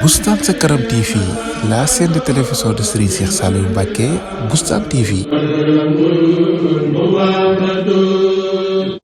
Boustan Sa Karam TV, la chaîne de télévision de Serigne Cheikh Saliou Mbacké, Boustan TV.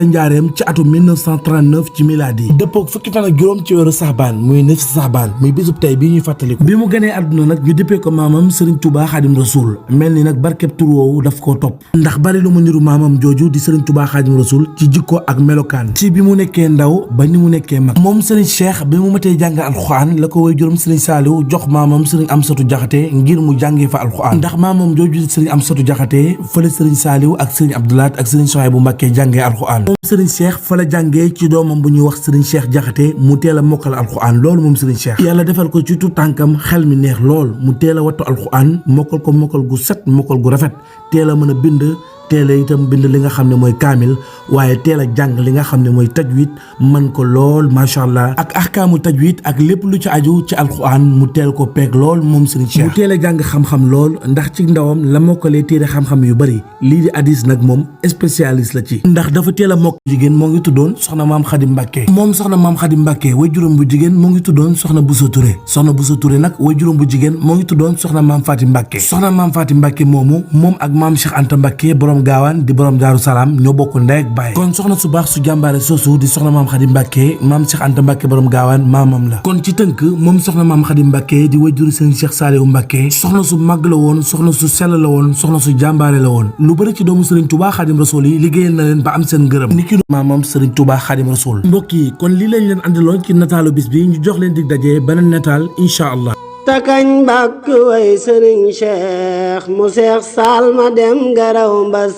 njaareem ci atum 1939 ci miladi dëppook fukki fan ak juróom ci weeru saxbaan muy neuf saxbaan muy bisub tey bii ñuy fàttaliku bi mu gënee àdduna nag ñu dëppee ko maamam Serigne Touba Xaadim Rasul mel ni nag barkeb tur woowu daf koo topp ndax bari lu mu niru maamam jooju di Serigne Touba Xaadim Rasul ci jikko ak melokaan ci bi mu nekkee ndaw ba ni mu nekkee mag moom Serigne Cheikh bi mu matee jàng alxuraan la ko way juróom Serigne Saliou jox maamam Serigne Amsatou Diakhaté ngir mu jàngee fa alxuraan ndax maamam jooju di Serigne Amsatou Diakhaté fële Serigne Saliou ak Serigne Abdoulaat ak Serigne Souhaïbou Mbacké jàngee alxuraan moom Serigne Cheikh fa la jàngee ci doomam bu ñuy wax Serigne Cheikh Diakhaté mu teel a mokkal alxuraan loolu moom Serigne Cheikh yàlla defal ko ci tout tànkam xel mi neex lool mu teel a wattu alxuraan mokkal ko mokkal gu set mokkal gu rafet teel a mën a bind teel a itam bind li nga xam ne mooy kaamil waaye teel a jàng li nga xam ne mooy tajwid mën ko lool macha allah ak ahkaamu tajwid ak lépp lu ci aju ci alxuraan mu teel ko peeg lool moom Serigne Cheikh mu teel a jàng xam-xam lool ndax ci ndawam la mokkalee téere xam-xam yu bari lii di hadis nag moom spécialiste la ci ndax dafa teel a mokk jigéen moo ngi tuddoon soxna maam Xadim Mbacké moom soxna maam Xadim Mbacké way juróom bu jigéen moo ngi tuddoon soxna Bousso Touré soxna Bousso Touré nag way juróom bu jigéen moo ngi tuddoon soxna maam Fatim Mbacké soxna maam Fatim Mbacké moomu moom ak maam Cheikh Anta Mbacké borom gaawaan di borom Daaru Salaam ñoo bokk ndey ak baay kon soxna su baax su jàmbaare soosu di soxna maam Xadim Mbacké maam Cheikh Anta Mbacké borom gaawaan maamam la kon ci tënk moom soxna maam Xadim Mbacké di wajuru Serigne Cheikh Saliou Mbacké soxna su màgg la woon soxna su sell la woon soxna su jàmbaare la woon lu bëri ci doomu Serigne Touba Xadim Rasoul yi liggéeyal na leen ba am seen ngërëm niki maamam Serigne Touba Xadim Rasoul mbokk yi kon lii lañ leen andiloon ci nataalu bis bi ñu jox leen dig daje beneen nataal incha allah takañ mbàkk way Serigne Cheikh mu Seex Saal ma dem garaw mbas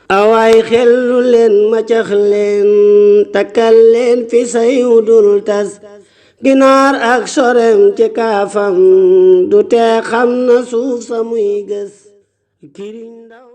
awaay xellu leen ma cax leen takkal leen fi say wudul tas ginaar ak sorem ci kaafam du tee xam na suuf sa muy gës kiriñ ndaw